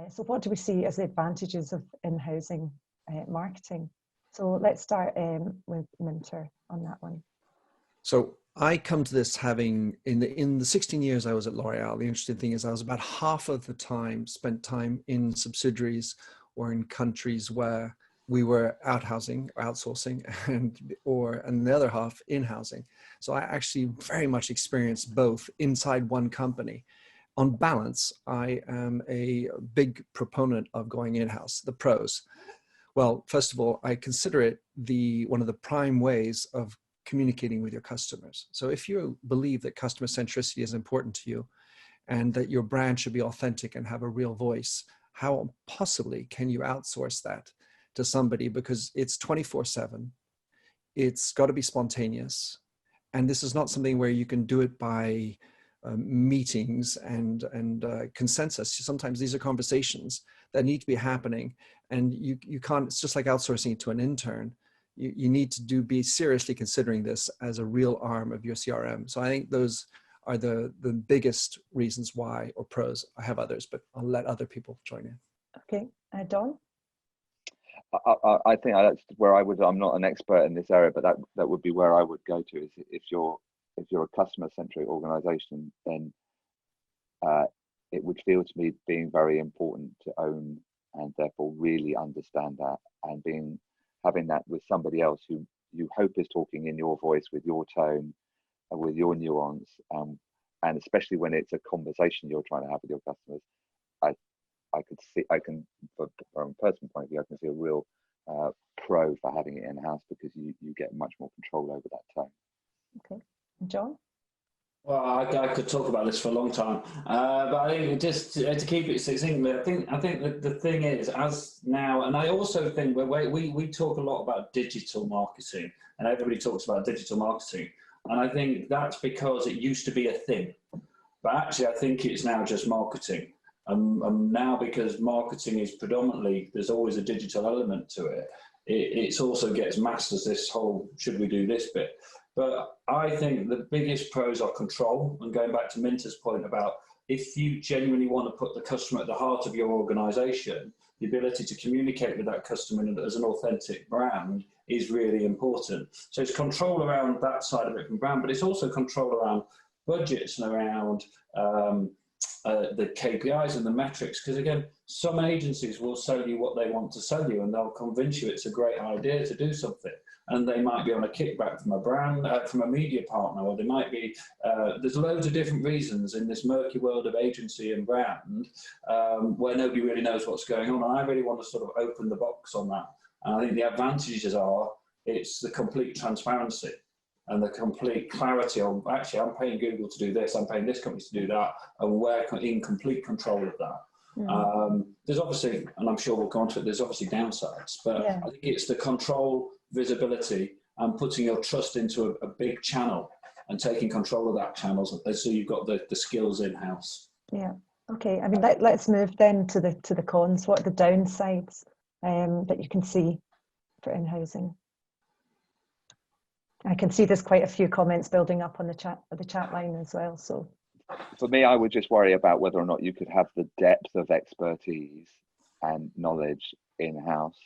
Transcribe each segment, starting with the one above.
So what do we see as the advantages of in-housing marketing? So let's start with Minter on that one. So I come to this having, in the 16 years I was at L'Oreal, the interesting thing is I was about half of the time spent time in subsidiaries or in countries where we were outhousing or outsourcing, and the other half in-housing. So I actually very much experienced both inside one company. On balance, I am a big proponent of going in-house. The pros. Well, first of all, I consider it one of the prime ways of communicating with your customers. So if you believe that customer centricity is important to you and that your brand should be authentic and have a real voice, how possibly can you outsource that to somebody? Because it's 24/7, it's got to be spontaneous. And this is not something where you can do it by meetings and consensus. Sometimes these are conversations that need to be happening, and you can't, it's just like outsourcing it to an intern. You need to be seriously considering this as a real arm of your CRM. So I think those are the biggest reasons why, or pros. I have others, but I'll let other people join in. Okay, Don? I think that's where I would, I'm not an expert in this area, but that would be where I would go to, is if you're a customer-centric organization, then it would feel to me being very important to own and therefore really understand that, and having that with somebody else who you hope is talking in your voice, with your tone, and with your nuance, and especially when it's a conversation you're trying to have with your customers. From a personal point of view, I can see a real pro for having it in-house, because you get much more control over that tone. Okay, John? Well, I could talk about this for a long time, but I think just to keep it succinct, I think that the thing is, as now, and I also think we talk a lot about digital marketing, and everybody talks about digital marketing, and I think that's because it used to be a thing, but actually I think it's now just marketing. Now, because marketing is predominantly, there's always a digital element to it, it also gets masked as this whole, should we do this bit? But I think the biggest pros are control, and going back to Minter's point about, if you genuinely want to put the customer at the heart of your organization, the ability to communicate with that customer as an authentic brand is really important. So it's control around that side of it from brand, but it's also control around budgets and around the KPIs and the metrics, because again, some agencies will sell you what they want to sell you, and they'll convince you it's a great idea to do something, and they might be on a kickback from a brand, from a media partner, or they might be, there's loads of different reasons in this murky world of agency and brand where nobody really knows what's going on, and I really want to sort of open the box on that. And I think the advantages are, it's the complete transparency and the complete clarity on, actually, I'm paying Google to do this, I'm paying this company to do that, and we're in complete control of that. Mm. There's obviously, and I'm sure we'll come on to it, there's obviously downsides, but yeah. I think it's the control, visibility, and putting your trust into a big channel and taking control of that channel, so you've got the skills in-house. Yeah, okay, I mean, let's move then to the cons. What are the downsides that you can see for in-housing? I can see there's quite a few comments building up on the chat line as well. So, for me, I would just worry about whether or not you could have the depth of expertise and knowledge in-house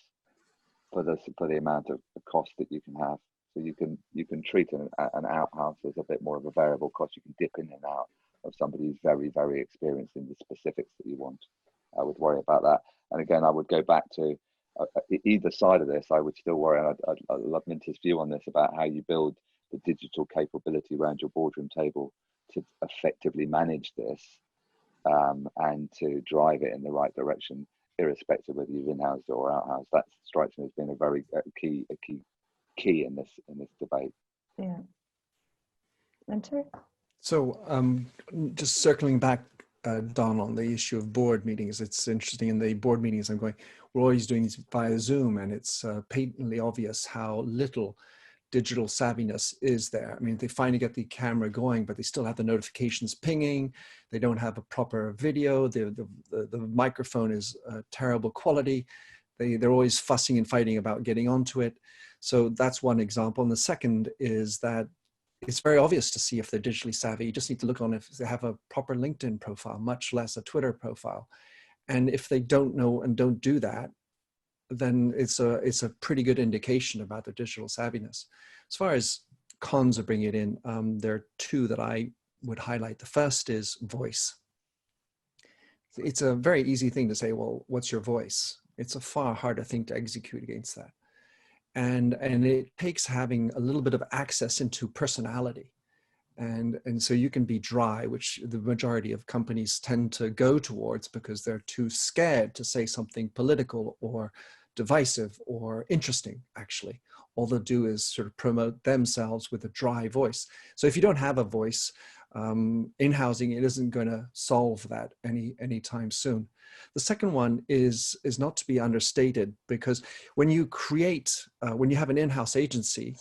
for the amount of cost that you can have. So you can treat an outhouse as a bit more of a variable cost. You can dip in and out of somebody who's very, very experienced in the specifics that you want. I would worry about that. And again, I would go back to either side of this. I would still worry, and I love Minter's view on this, about how you build the digital capability around your boardroom table to effectively manage this and to drive it in the right direction, irrespective of whether you've in-housed it or out-housed. That strikes me as being a very key in this debate. Yeah. Minter? So just circling back, Don, on the issue of board meetings, it's interesting. In the board meetings I'm going, we're always doing these via Zoom, and it's patently obvious how little digital savviness is there. I mean, they finally get the camera going, but they still have the notifications pinging. They don't have a proper video. The microphone is terrible quality. They're always fussing and fighting about getting onto it. So that's one example. And the second is that it's very obvious to see if they're digitally savvy. You just need to look on if they have a proper LinkedIn profile, much less a Twitter profile. And if they don't know and don't do that, then it's a pretty good indication about their digital savviness. As far as cons of bringing it in, there are two that I would highlight. The first is voice. It's a very easy thing to say, well, what's your voice? It's a far harder thing to execute against that. And it takes having a little bit of access into personality. And so you can be dry, which the majority of companies tend to go towards because they're too scared to say something political or divisive or interesting, actually. All they'll do is sort of promote themselves with a dry voice. So if you don't have a voice, in-housing, it isn't going to solve that anytime soon. The second one is not to be understated, because when you create, when you have an in-house agency,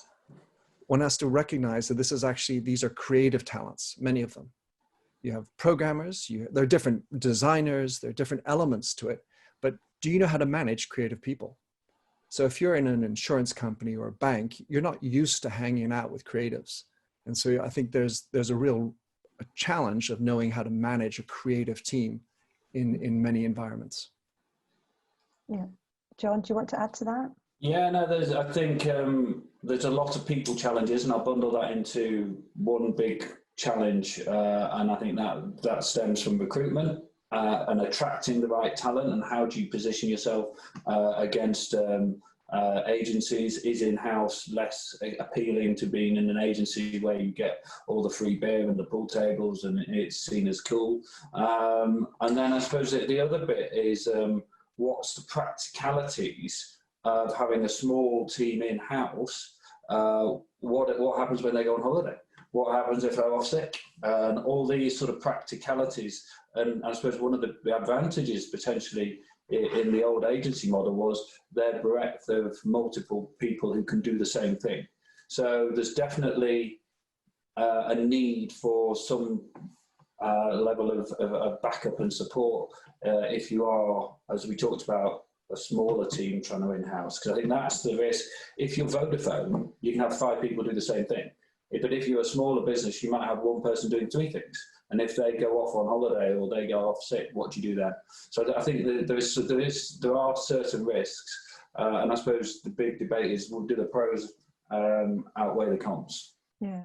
one has to recognize that these are creative talents, many of them. You have programmers, there are different designers, there are different elements to it, but do you know how to manage creative people? So if you're in an insurance company or a bank, you're not used to hanging out with creatives. And so I think there's a real challenge of knowing how to manage a creative team in many environments. Yeah. John, do you want to add to that? Yeah, no, I think there's a lot of people challenges, and I'll bundle that into one big challenge. And I think that stems from recruitment and attracting the right talent, and how do you position yourself against agencies? Is in-house less appealing to being in an agency where you get all the free beer and the pool tables and it's seen as cool? And then I suppose the other bit is what's the practicalities of having a small team in-house? What happens when they go on holiday? What happens if they're off sick? And all these sort of practicalities. And I suppose one of the advantages potentially in the old agency model was their breadth of multiple people who can do the same thing. So there's definitely a need for some level of backup and support if you are, as we talked about, a smaller team trying to in-house. Because I think that's the risk. If you're Vodafone, you can have 5 people do the same thing. But if you're a smaller business, you might have one person doing 3 things. And if they go off on holiday or they go off sick, what do you do then? So I think there are certain risks. And I suppose the big debate is, do the pros outweigh the cons? Yeah.